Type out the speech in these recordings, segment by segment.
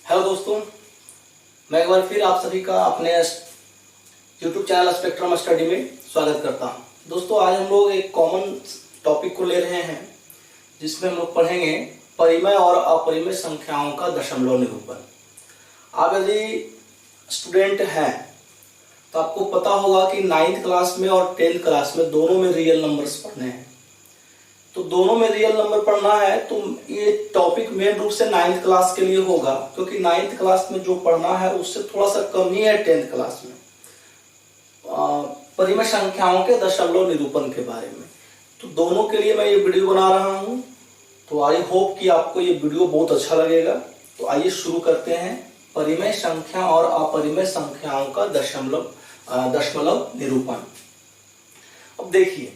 Hello दोस्तों, मैं एक बार फिर आप सभी का अपने YouTube चैनल स्पेक्ट्रम स्टडी में स्वागत करता हूं। दोस्तों, आज हम लोग एक कॉमन टॉपिक को ले रहे हैं जिसमें हम लोग पढ़ेंगे परिमेय और अपरिमेय संख्याओं का दशमलव निरूपण। आप यदि स्टूडेंट हैं तो आपको पता होगा कि 9th क्लास में और 10th क्लास में दोनों में रियल नंबर्स पढ़ने हैं। तो दोनों में रियल नंबर पढ़ना है तो ये टॉपिक मेन रूप से 9th क्लास के लिए होगा, क्योंकि 9th क्लास में जो पढ़ना है उससे थोड़ा सा कम ही है 10th क्लास में परिमेय संख्याओं के दशमलव निरूपण के बारे में। तो दोनों के लिए मैं ये वीडियो बना रहा हूँ, तो आई होप कि आपको ये वीडियो बहुत अच्छा लगेगा। तो आइए शुरू करते हैं परिमेय संख्या और अपरिमेय संख्याओं का दशमलव निरूपण। अब देखिए,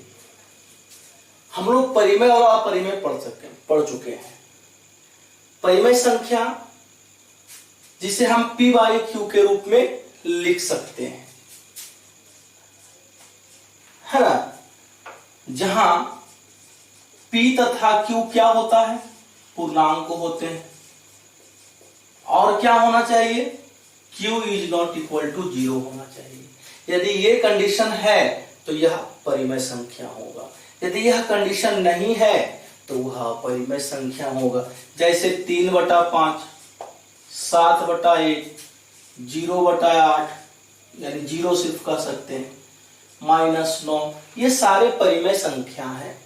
हम लोग परिमेय और अपरिमेय पढ़ चुके हैं। परिमेय संख्या जिसे हम p/q के रूप में लिख सकते हैं, है ना, जहां p तथा q क्या होता है, पूर्णांक होते हैं। और क्या होना चाहिए, q is not equal to 0 होना चाहिए। यदि ये कंडीशन है तो यह परिमेय संख्या होगा, यदि यह कंडीशन नहीं है तो वह अपरिमेय संख्या होगा। जैसे 3/5, 7/1, 0/8, यानी 0 सिर्फ कह सकते हैं, -9, ये सारे परिमेय संख्या हैं।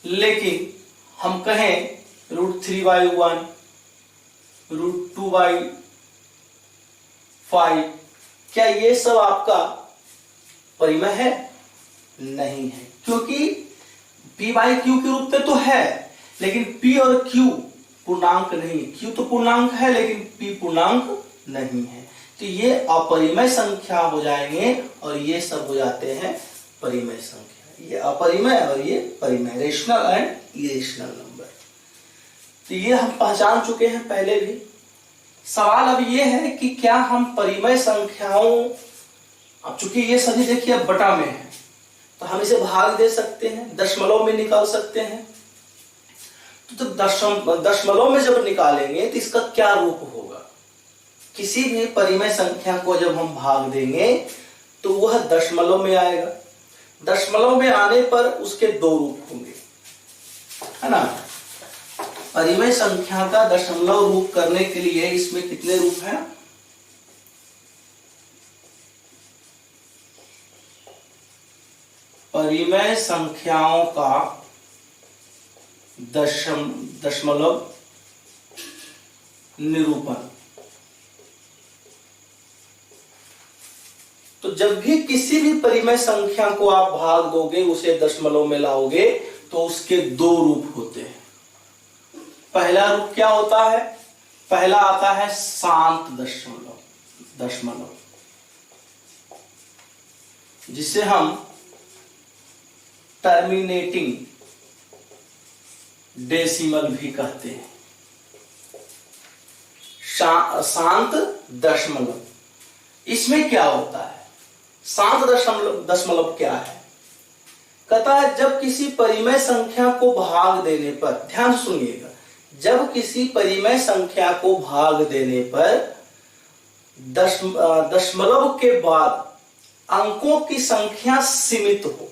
लेकिन हम कहें √3/1, √2/5, क्या ये सब आपका परिमेय है? नहीं है, क्योंकि p/q के रूप में तो है, लेकिन p और q पूर्णांक नहीं। q तो पूर्णांक है लेकिन p पूर्णांक नहीं है, तो ये अपरिमेय संख्या हो जाएंगे और ये सब हो जाते हैं परिमेय संख्या। ये अपरिमेय और ये परिमेय, रेशनल एंड इरेशनल नंबर। तो ये हम पहचान चुके हैं पहले भी। सवाल अब ये है कि क्या हम परिमेय संख्याओं, अब चूंकि ये सभी देखिए अब बटा में है तो हम इसे भाग दे सकते हैं, दशमलव में निकाल सकते हैं। तो दशमलव में जब निकालेंगे तो इसका क्या रूप होगा? किसी भी परिमेय संख्या को जब हम भाग देंगे तो वह दशमलव में आएगा। दशमलव में आने पर उसके दो रूप होंगे, है ना। परिमेय संख्या का दशमलव रूप करने के लिए इसमें कितने रूप हैं? परिमेय संख्याओं का दशमलव निरूपण। तो जब भी किसी भी परिमेय संख्या को आप भाग दोगे, उसे दशमलव में लाओगे, तो उसके दो रूप होते हैं। पहला रूप क्या होता है? पहला आता है शांत दशमलव, जिसे हम टर्मिनेटिंग डेसिमल भी कहते हैं। शांत दशमलव, इसमें क्या होता है? शांत दशमलव क्या है? कहता है जब किसी परिमेय संख्या को भाग देने पर, ध्यान सुनिएगा, जब किसी परिमेय संख्या को भाग देने पर दशमलव के बाद अंकों की संख्या सीमित हो,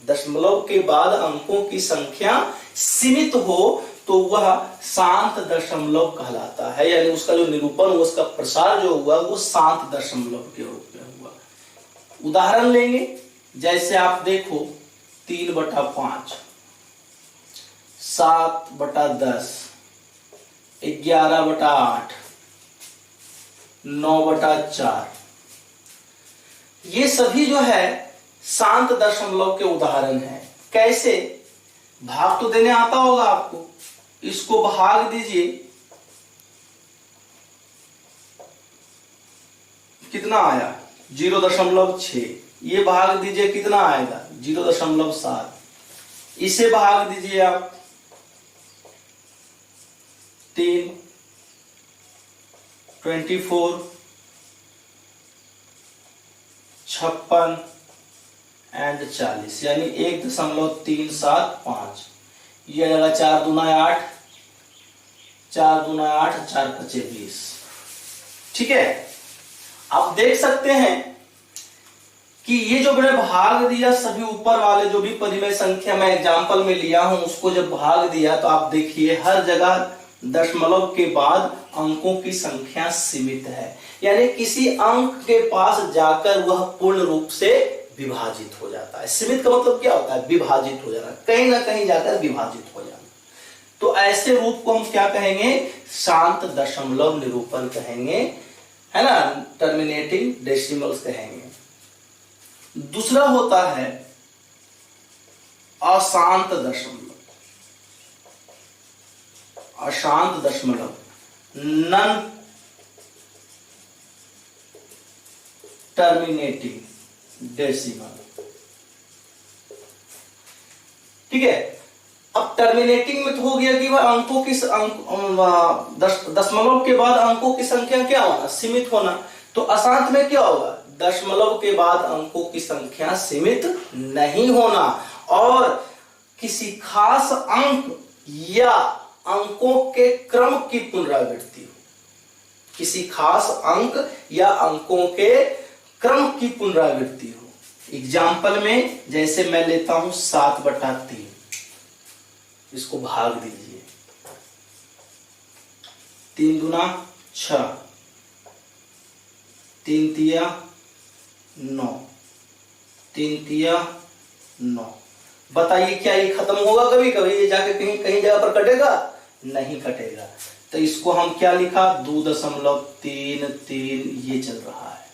दशमलव के बाद अंकों की संख्या सीमित हो, तो वह शांत दशमलव कहलाता है। यानी उसका जो निरूपण, उसका प्रसार जो हुआ वो शांत दशमलव के रूप में हुआ। उदाहरण लेंगे, जैसे आप देखो 3/5, 7/10, 11/8, 9/4, ये सभी जो है शांत दशमलव के उदाहरण हैं। कैसे? भाग तो देने आता होगा आपको, इसको भाग दीजिए, कितना आया? 0.6। ये भाग दीजिए, कितना आएगा? 0.7। इसे भाग दीजिए आप 3, 24, 56 एंड 40, यानी 1.375। ये आएगा 4 दूना 8, 4 दूना 8, 4 पचे 20। ठीक है, आप देख सकते हैं कि ये जो मैंने भाग दिया सभी ऊपर वाले जो भी परिमेय संख्या मैं एग्जाम्पल में लिया हूं उसको जब भाग दिया तो आप देखिए हर जगह दशमलव के बाद अंकों की संख्या सीमित है, यानी किसी अंक के पास जाकर वह पूर्ण रूप से विभाजित हो जाता है। सीमित का मतलब क्या होता है? विभाजित हो जाना, कहीं ना कहीं जाकर विभाजित हो जाना। तो ऐसे रूप को हम क्या कहेंगे? शांत दशमलव निरूपण कहेंगे, है ना, टर्मिनेटिंग डेसिमल्स कहेंगे। दूसरा होता है अशांत दशमलव। अशांत दशमलव, नॉन टर्मिनेटिंग डेसिमल। ठीक है, अब टर्मिनेटिंग में तो हो गया कि वह अंकों की दशमलव के बाद अंकों की संख्या क्या होना? सीमित होना। तो अशांत में क्या होगा? दशमलव के बाद अंकों की संख्या सीमित नहीं होना और किसी खास अंक या अंकों के क्रम की पुनरावृत्ति हो। किसी खास अंक या अंकों के क्रम की पुनरावृत्ति हो। एग्जाम्पल में जैसे मैं लेता हूं 7/3, इसको भाग दीजिए। 3 दूना 6, 3 तिया 9, 3 तिया 9। बताइए क्या ये खत्म होगा कभी? कभी ये जाके कहीं कहीं जगह पर कटेगा? नहीं कटेगा। तो इसको हम क्या लिखा? 2.33 ये चल रहा है,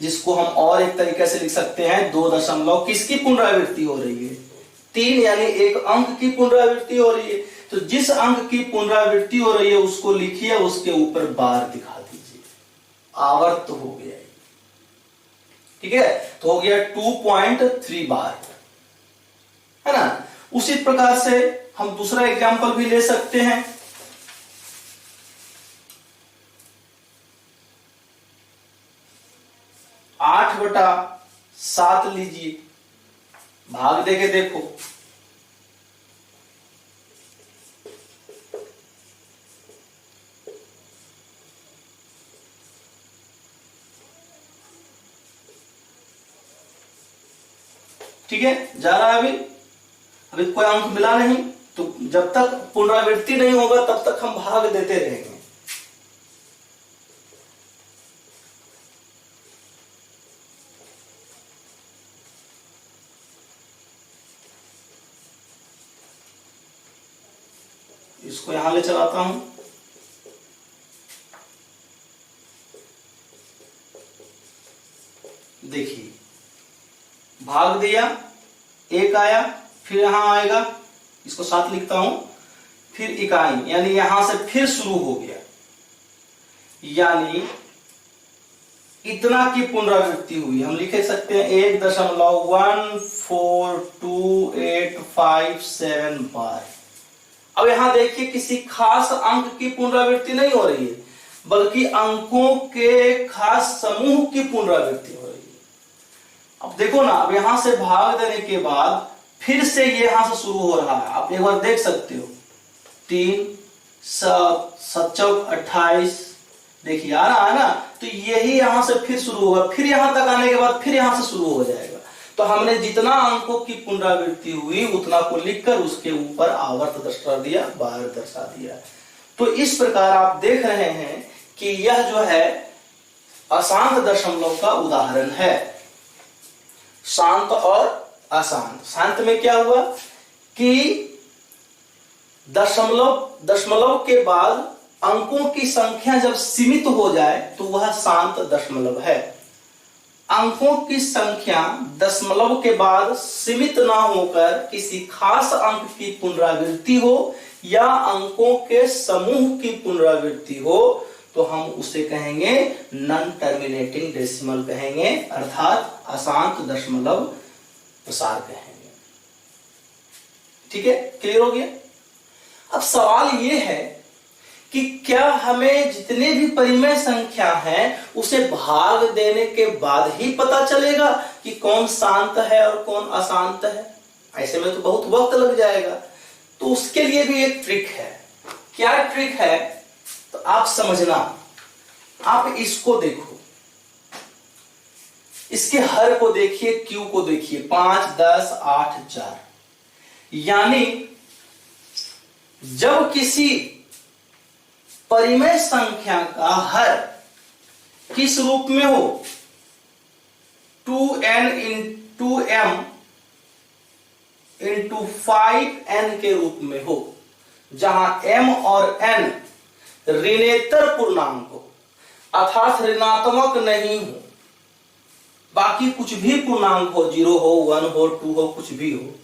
जिसको हम और एक तरीके से लिख सकते हैं 2 किसकी पुनरावृत्ति हो रही है? 3, यानी एक अंक की पुनरावृत्ति हो रही है। तो जिस अंक की पुनरावृत्ति हो रही है उसको लिखिए, उसके ऊपर बार दिखा दीजिए, आवर्त हो गया। ठीक है, तो हो गया 2.3 बार, है ना। उसी प्रकार से हम दूसरा एग्जांपल भी ले सकते हैं। आठ बटा 7 लीजिए, भाग देके देखो। ठीक है, जा रहा है। अभी कोई अंक मिला नहीं, तो जब तक पुनरावृत्ति नहीं होगा तब तक हम भाग देते रहेंगे। इसको यहां ले चलाता हूं। देखिए, भाग दिया, 1 आया, फिर यहां आएगा, इसको 7 लिखता हूं, फिर इकाई, यानी यहां से फिर शुरू हो गया, यानी इतना की पुनरावृत्ति हुई। हम लिख सकते हैं 1.14285 बार। अब यहां देखिए किसी खास अंक की पुनरावृत्ति नहीं हो रही है, बल्कि अंकों के खास समूह की पुनरावृत्ति हो रही है। अब देखो ना, अब यहां से भाग देने के बाद फिर से ये यहां से शुरू हो रहा है। आप एक बार देख सकते हो, 3 7 7 28, देखिए आ रहा है ना। तो यही यहां से फिर शुरू होगा, फिर यहां तक आने के बाद फिर यहां से शुरू हो जाएगा। तो हमने जितना अंकों की पुनरावृत्ति हुई उतना को लिखकर उसके ऊपर आवर्त दर्शा दिया, बार दर्शा दिया। तो इस प्रकार आप देख रहे हैं कि यह जो है अशांत दशमलव का उदाहरण है। शांत और अशांत। शांत में क्या हुआ कि दशमलव के बाद अंकों की संख्या जब सीमित हो जाए तो वह शांत दशमलव है। अंकों की संख्या दशमलव के बाद सीमित ना होकर किसी खास अंक की पुनरावृत्ति हो या अंकों के समूह की पुनरावृत्ति हो तो हम उसे कहेंगे नॉन टर्मिनेटिंग डेसिमल कहेंगे, अर्थात अशांत दशमलव प्रसार कहेंगे। ठीक है, क्लियर हो गया। अब सवाल यह है कि क्या हमें जितने भी परिमेय संख्या हैं उसे भाग देने के बाद ही पता चलेगा कि कौन शांत है और कौन अशांत है? ऐसे में तो बहुत वक्त लग जाएगा। तो उसके लिए भी एक ट्रिक है। क्या ट्रिक है तो आप समझना, आप इसको देखो, इसके हर को देखिए, क्यू को देखिए, 5, 10, 8, 4। यानी जब किसी परिमेय संख्या का हर किस रूप में हो, 2n into m into 5n के रूप में हो, जहां m और n ऋणेतर पूर्णांक हो, अर्थात ऋणात्मक नहीं हो, बाकी कुछ भी पूर्णांक हो, 0 हो, 1 हो, 2 हो, कुछ भी हो,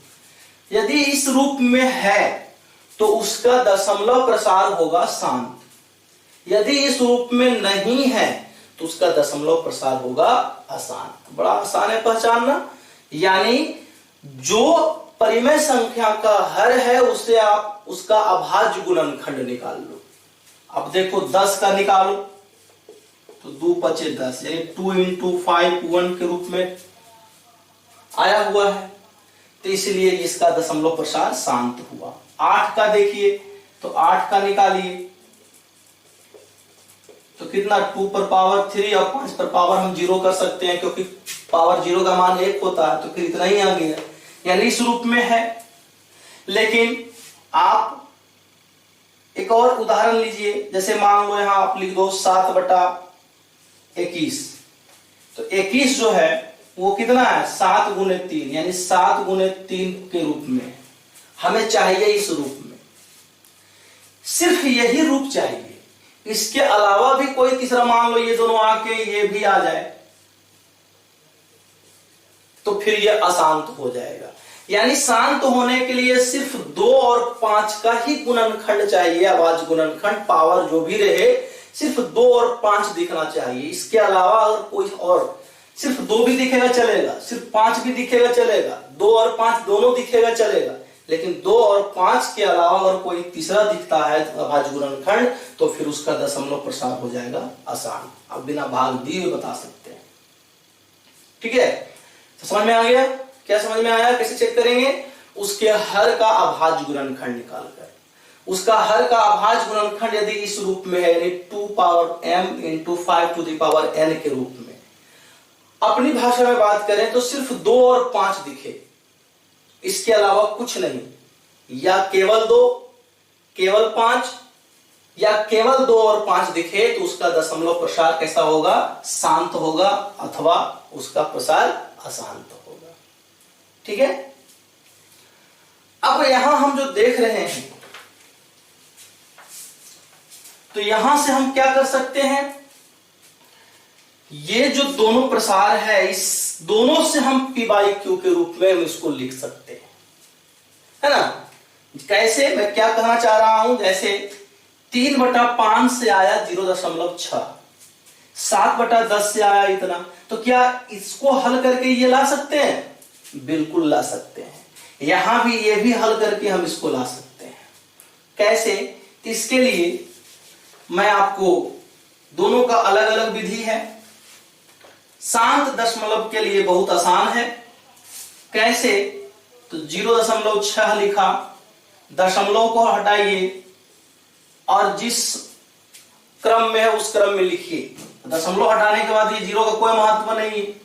यदि इस रूप में है तो उसका दशमलव प्रसार होगा शांत। यदि इस रूप में नहीं है तो उसका दशमलव प्रसार होगा अशांत। बड़ा आसान है पहचानना। यानी जो परिमेय संख्या का हर है उससे आप उसका अभाज्य गुणनखंड निकाल लो। अब देखो 10 का निकालो तो 2 पचे 10, यानी 2 इंटू 5 1 के रूप में आया हुआ है, तो इसलिए इसका दशमलव प्रसार शांत हुआ। 8 का देखिए तो 8 का निकालिए तो कितना, 2 पर पावर 3 और 5 पर पावर हम 0 कर सकते हैं, क्योंकि पावर 0 का मान 1 होता है, तो फिर इतना ही आ गया, यानी इस रूप में है। लेकिन आप एक और उदाहरण लीजिए, जैसे मान लो यहां आप लिख दो 7/21, तो 21 जो है वो कितना है, 7 गुने 3, यानी 7 गुने 3 के रूप में हमें चाहिए। इस रूप में सिर्फ यही रूप चाहिए, इसके अलावा भी कोई तीसरा, मान लो ये दोनों आके ये भी आ जाए तो फिर ये अशांत हो जाएगा। यानी शांत होने के लिए सिर्फ 2 और 5 का ही गुणनखंड चाहिए, अभाज्य गुणनखंड, पावर जो भी रहे सिर्फ 2 और 5 दिखना चाहिए। इसके अलावा अगर कोई और, सिर्फ 2 भी दिखेगा चलेगा, सिर्फ 5 भी दिखेगा चलेगा, 2 और 5 दोनों दिखेगा चलेगा, लेकिन 2 और 5 के अलावा अगर कोई तीसरा दिखता है अभाज्य गुणनखंड तो फिर उसका दशमलव प्रसार हो जाएगा आसान। आप बिना भाग दिए बता सकते हैं। ठीक है, तो समझ में आ गया? क्या समझ में आया? कैसे चेक करेंगे? उसके हर का अभाज्य गुणनखंड निकालकर, उसका हर का अभाज्य गुणनखंड यदि इस रूप में है, यानी 2 power m into 5 to the power n के रूप में, अपनी भाषा में बात करें तो सिर्फ 2 और 5 दिखे, इसके अलावा कुछ नहीं, या केवल 2, केवल 5, या केवल 2 और 5 दिखे तो उसका दशमलव प्रसार कैसा होगा, शांत होगा, अथवा उसका प्रसार अशांत होगा। ठीक है, अब यहां हम जो देख रहे हैं, तो यहां से हम क्या कर सकते हैं, ये जो दोनों प्रसार है, इस दोनों से हम P बाई Q के रूप में हम इसको लिख सकते हैं, है ना? कैसे, मैं क्या कहना चाह रहा हूं, जैसे 3/5 से आया 0.6, 7/10 से आया इतना, तो क्या इसको हल करके ये ला सकते हैं? बिल्कुल ला सकते हैं। यहां भी ये भी हल करके हम इसको ला सकते हैं। कैसे? इसके लिए मैं आपको, दोनों का अलग अलग विधि है। शांत दशमलव के लिए बहुत आसान है। कैसे? तो 0.6 लिखा, दशमलव को हटाइए और जिस क्रम में है उस क्रम में लिखिए। दशमलव हटाने के बाद ये 0 का कोई महत्व नहीं है,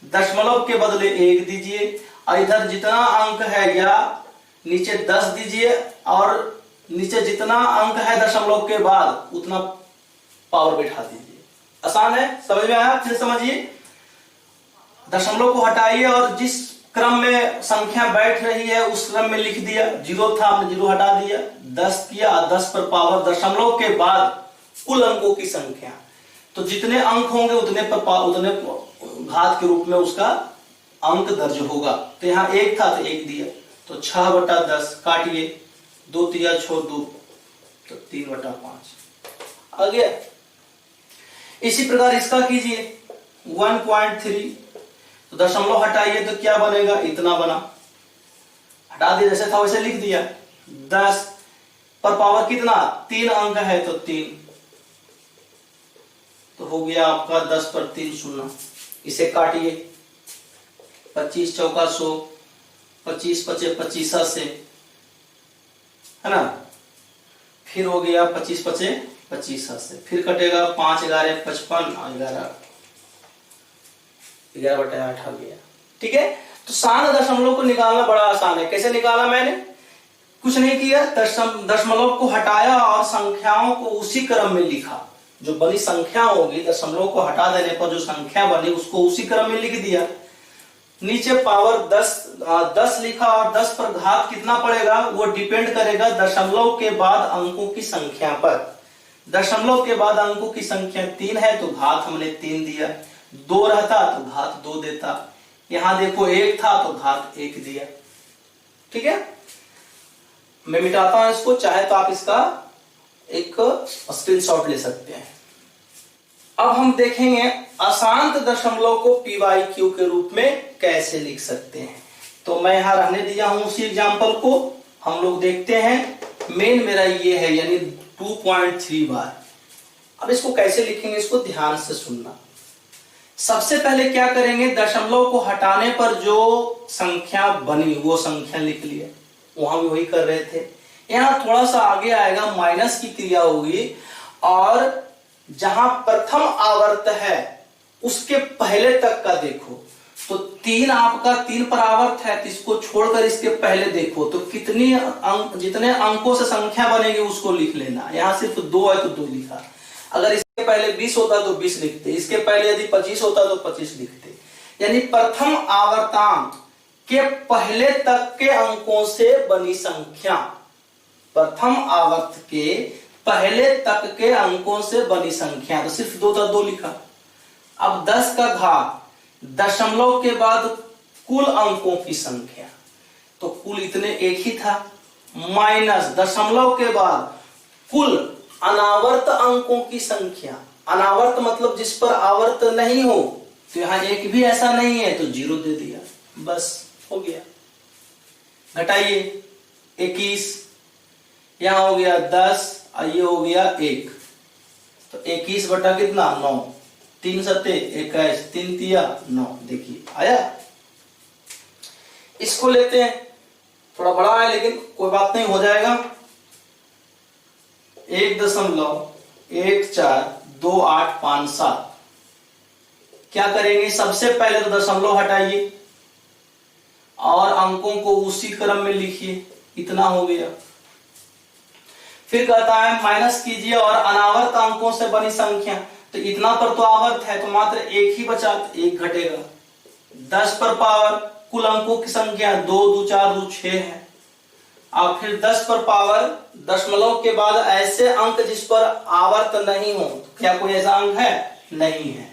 दशमलव के बदले 1 दीजिए, और इधर जितना अंक है या नीचे 10 दीजिए, और नीचे जितना अंक है दशमलव के बाद उतना पावर बैठा दीजिए। आसान है, समझ में आया? फिर समझिए, दशमलव को हटाइए और जिस क्रम में संख्या बैठ रही है उस क्रम में लिख दिया। 0 था, हमने 0 हटा दिया, 10 किया, 10 पर पावर दशमलव के बाद कुल अंकों की संख्या, तो जितने अंक होंगे उतने पर उतने घात के रूप में उसका अंक दर्ज होगा। तो यहाँ 1 था तो 1 दिया, तो 6/10 काटिए, 2 तिया 6 2, तो 3/5 आ गया। इसी प्रकार इसका कीजिए 1.3, तो दशमलव हटाइए तो क्या बनेगा, इतना बना, हटा दिया, जैसे था वैसे लिख दिया। 10 पर पावर कितना, 3 अंक है तो 3, तो हो गया आपका 10 पर 3 0। इसे काटिए, 25 चौका 100, 25 पचे 25 से, है ना? फिर हो गया 25 पचे 25 से फिर कटेगा 5 11 55 और 11 बटा 8 आ गया। ठीक है, तो शांत दशमलव को निकालना बड़ा आसान है। कैसे निकाला मैंने? कुछ नहीं किया, दशमलव को हटाया और संख्याओं को उसी क्रम में लिखा। जो बड़ी संख्या होगी दशमलव को हटा देने पर जो संख्या बनी उसको उसी क्रम में लिख दिया। नीचे पावर 10 लिखा और 10 पर घात कितना पड़ेगा वो डिपेंड करेगा दशमलव के बाद अंकों की संख्या पर। दशमलव के बाद अंकों की संख्या 3 है तो घात हमने 3 दिया, 2 रहता तो घात 2 देता, यहां देखो 1 था तो घात 1 दिया। ठीक है, मैं मिटाता हूं इसको, चाहे तो आप इसका एक स्क्रीनशॉट ले सकते हैं। अब हम देखेंगे अशांत दशमलव को पी बाई क्यू के रूप में कैसे लिख सकते हैं। तो मैं यहां रहने दिया हूं उसी एग्जांपल को, हम लोग देखते हैं। मेन मेरा ये है यानी 2.3 बार। अब इसको कैसे लिखेंगे इसको ध्यान से सुनना। सबसे पहले क्या करेंगे, दशमलव को हटाने पर जो संख्या बनी वो संख्या लिख लिया, वहां भी वही कर रहे थे। यहां थोड़ा सा आगे आएगा, माइनस की क्रिया होगी और जहां प्रथम आवर्त है उसके पहले तक का देखो तो 3 आपका 3 पर आवर्त है तो इसको छोड़कर इसके पहले देखो तो कितनी जितने अंकों से संख्या बनेगी उसको लिख लेना। यहां सिर्फ 2 है तो 2 लिखा। अगर इसके पहले 20 होता तो 20 लिखते, इसके पहले यदि 25 होता तो 25 लिखते। यानी प्रथम आवर्तांक के पहले तक के अंकों से बनी संख्या, प्रथम आवर्त के पहले तक के अंकों से बनी संख्या, तो सिर्फ 2 था 2 लिखा। अब 10 का घात दशमलव के बाद कुल अंकों की संख्या, तो कुल इतने एक ही था, माइनस दशमलव के बाद कुल अनावर्त अंकों की संख्या। अनावर्त मतलब जिस पर आवर्त नहीं हो, तो यहां एक भी ऐसा नहीं है तो 0 दे दिया, बस हो गया। घटाइए 21, यहां हो गया 10 और ये हो गया 1, तो 21 बटा कितना 9, 3 सत्ते 21, 3 तिया 9। देखिए आया। इसको लेते हैं, थोड़ा बड़ा है लेकिन कोई बात नहीं, हो जाएगा। 1.142857। क्या करेंगे, सबसे पहले तो दशमलव हटाइए और अंकों को उसी क्रम में लिखिए, इतना हो गया। फिर कहता है माइनस कीजिए और अनावर्त अंकों से बनी संख्या, तो इतना पर तो आवर्त है तो मात्र 1 ही बचा, 1 घटेगा। 10 पर पावर कुल अंकों की संख्या 2 2 4 2 6 है। अब फिर 10 पर पावर दशमलव के बाद ऐसे अंक जिस पर आवर्त नहीं हो, तो क्या कोई ऐसा अंक है? नहीं है,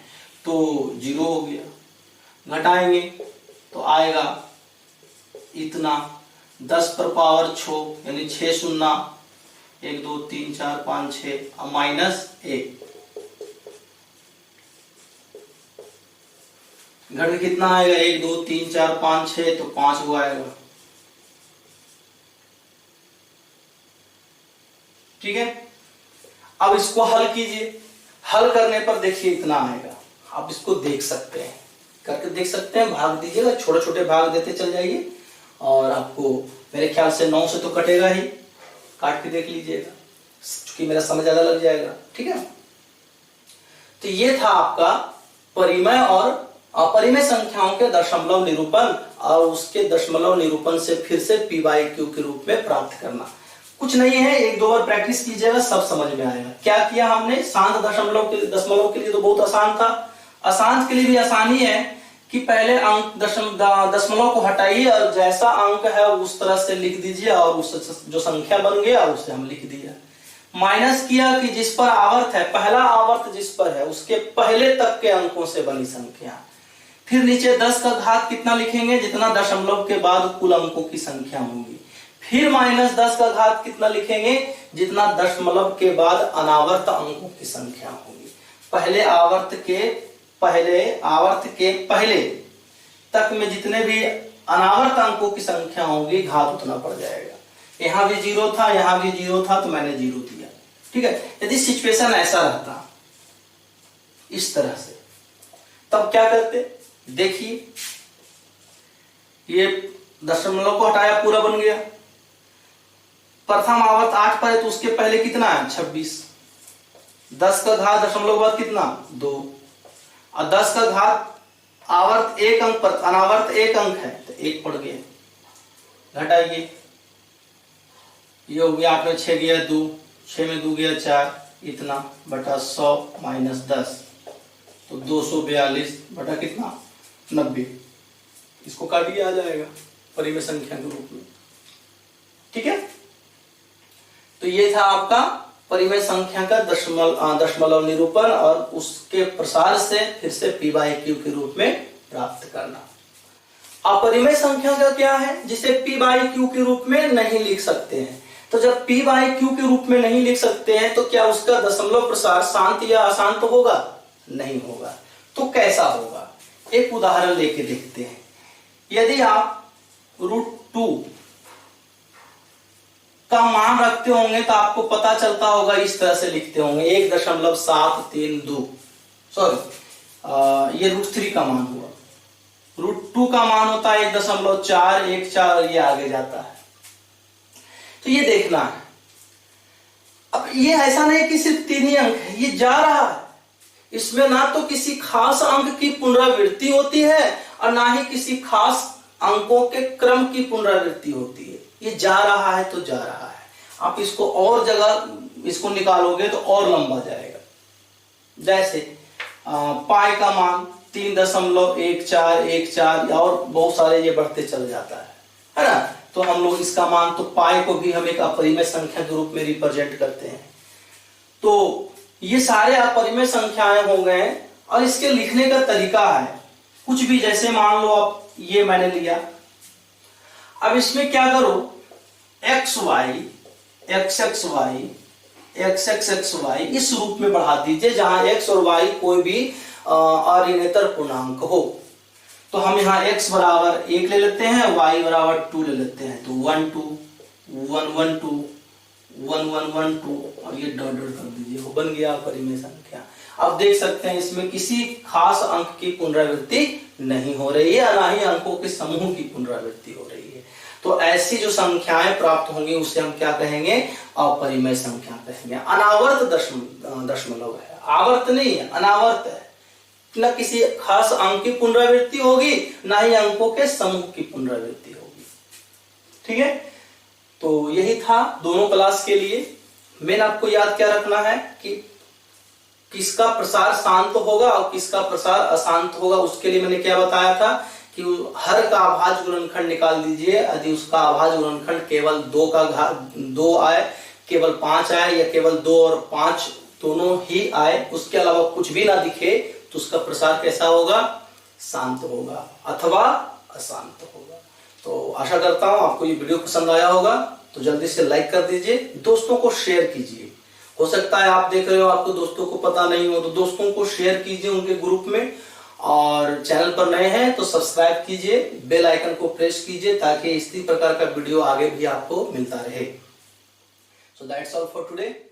तो 0 हो गया। घटाएंगे तो आएगा इतना, 10 पर पावर 6 यानी 6 शून्य 1 2 3 4 5 6 माइनस 1, घट कितना आएगा 1 2 3 4 5 6, तो 5 वो आएगा। ठीक है, अब इसको हल कीजिए। हल करने पर देखिए इतना आएगा, आप इसको देख सकते हैं, करके देख सकते हैं। भाग दीजिएगा, छोटे छोटे भाग देते चल जाइए और आपको मेरे ख्याल से 9 से तो कटेगा ही, काट के देख लीजिएगा क्योंकि मेरा समय ज्यादा लग जाएगा। ठीक है, तो ये था आपका परिमेय और अपरिमेय संख्याओं के दशमलव निरूपण और उसके दशमलव निरूपण से फिर से पी बाई क्यू के रूप में प्राप्त करना। कुछ नहीं है, 1-2 बार प्रैक्टिस कीजिएगा, सब समझ में आएगा। क्या किया हमने, शांत दशमलव के लिए तो बहुत आसान था, अशांत के लिए भी आसानी है कि पहले अंक दशमलव को हटाइए और जैसा अंक है उस तरह से लिख दीजिए और उस जो संख्या बन गया उसे हम लिख दिया। माइनस किया कि जिस पर आवर्त है, पहला आवर्त जिस पर है उसके पहले तक के अंकों से बनी संख्या। फिर नीचे 10 का घात कितना लिखेंगे, जितना दशमलव के बाद कुल अंकों की संख्या होगी। फिर माइनस 10 का घात कितना लिखेंगे, जितना दशमलव के बाद अनावर्त अंकों की संख्या होगी। पहले आवर्त के पहले तक में जितने भी अनावर्त अंकों की संख्या होगी घात उतना पड़ जाएगा। यहां भी 0 था, यहां भी 0 था, तो मैंने 0 दिया। ठीक है, यदि सिचुएशन ऐसा रहता इस तरह से, तब क्या करते, देखिए ये दशमलव को हटाया, पूरा बन गया। प्रथम आवर्त 8 पर है तो उसके पहले कितना है 26, 10 का घात दशमलव बाद कितना 2, और 10 का घात आवर्त एक अंक पर अनावर्त एक अंक है तो 1 पड़ गया। घटाइए, ये हो गया आपने 6 गया 2, 6 में 2 गया 4, इतना बटा 100 माइनस 10 तो 242 बटा कितना 90। इसको काटिए आ जाएगा परिमेय संख्या के रूप में। ठीक है, तो ये था आपका परिमेय संख्या का दशमलव निरूपण और उसके प्रसार से फिर से p बाई क्यू के रूप में प्राप्त करना। अपरिमेय संख्या का क्या है जिसे p बाई क्यू के रूप में नहीं लिख सकते हैं। तो जब p बाई क्यू के रूप में नहीं लिख सकते हैं तो क्या उसका दशमलव प्रसार शांत या अशांत होगा? नहीं होगा। तो कैसा होगा, एक उदाहरण लेके देखते हैं। यदि आप √2 का मान रखते होंगे तो आपको पता चलता होगा, इस तरह से लिखते होंगे 1.732, सॉरी ये √3 का मान हुआ, √2 का मान होता है 1.414, ये आगे जाता है। तो ये देखना है। अब ये ऐसा नहीं कि सिर्फ 3 ही अंक है, ये जा रहा है, इसमें ना तो किसी खास अंक की पुनरावृत्ति होती है और ना ही किसी खास अंकों के क्रम की पुनरावृत्ति होती है। ये जा रहा है तो जा रहा है। आप इसको और जगह इसको निकालोगे तो और लंबा जाएगा। जैसे पाई का मान 3.1414 और बहुत सारे ये बढ़ते चल जाता है ना। तो हम लोग इसका मान, तो पाई को भी हम एक अपरिमेय संख्या के रूप में रिप्रेजेंट करते हैं। तो ये सारे अपरिमेय संख्याएं हो गए और इसके लिखने का तरीका है कुछ भी, जैसे मान लो अब ये मैंने लिया, अब इसमें क्या करो, x y x x y x x x y इस रूप में बढ़ा दीजिए जहां एक्स और वाई कोई भी अऋणेतर पूर्णांक हो। तो हम यहाँ x बराबर 1 ले लेते हैं, y बराबर 2 ले लेते हैं। तो 1 2 1 1 2 1 1 1 2 और ये डॉट डॉट कर दीजिए, वो बन गया परिमेय संख्या। अब देख सकते हैं इसमें किसी खास अंक की पुनरावृत्ति नहीं हो रही है, ना ही अंकों के समूह की पुनरावृत्ति हो रही है। तो ऐसी जो संख्याएं प्राप्त होंगी उसे हम क्या कहेंगे, अपरिमेय संख्या कहेंगे। अनावर्त दशमलव है, आवर्त नहीं है, अनावर्त है। न किसी खास अंक की पुनरावृत्ति होगी, ना ही अंकों के समूह की पुनरावृत्ति होगी। ठीक है, तो यही था दोनों क्लास के लिए। मेन आपको याद क्या रखना है कि किसका प्रसार शांत होगा और किसका प्रसार अशांत होगा। उसके लिए मैंने क्या बताया था कि हर का अभाज्य गुणनखंड निकाल दीजिए। यदि उसका अभाज्य गुणनखंड केवल 2 का घात 2 आए, केवल 5 आए या केवल 2 और 5 दोनों ही आए, उसके अलावा कुछ भी ना दिखे, तो उसका प्रसार कैसा होगा, शांत होगा अथवा अशांत होगा। तो आशा करता हूं आपको ये वीडियो पसंद आया होगा। तो जल्दी से लाइक कर दीजिए, दोस्तों को शेयर कीजिए। हो सकता है आप देख रहे हो, आपको दोस्तों को पता नहीं हो, तो दोस्तों को शेयर कीजिए उनके ग्रुप में। और चैनल पर नए हैं तो सब्सक्राइब कीजिए, बेल आइकन को प्रेस कीजिए ताकि इसी प्रकार का वीडियो आगे भी आपको मिलता रहे। So that's all for today.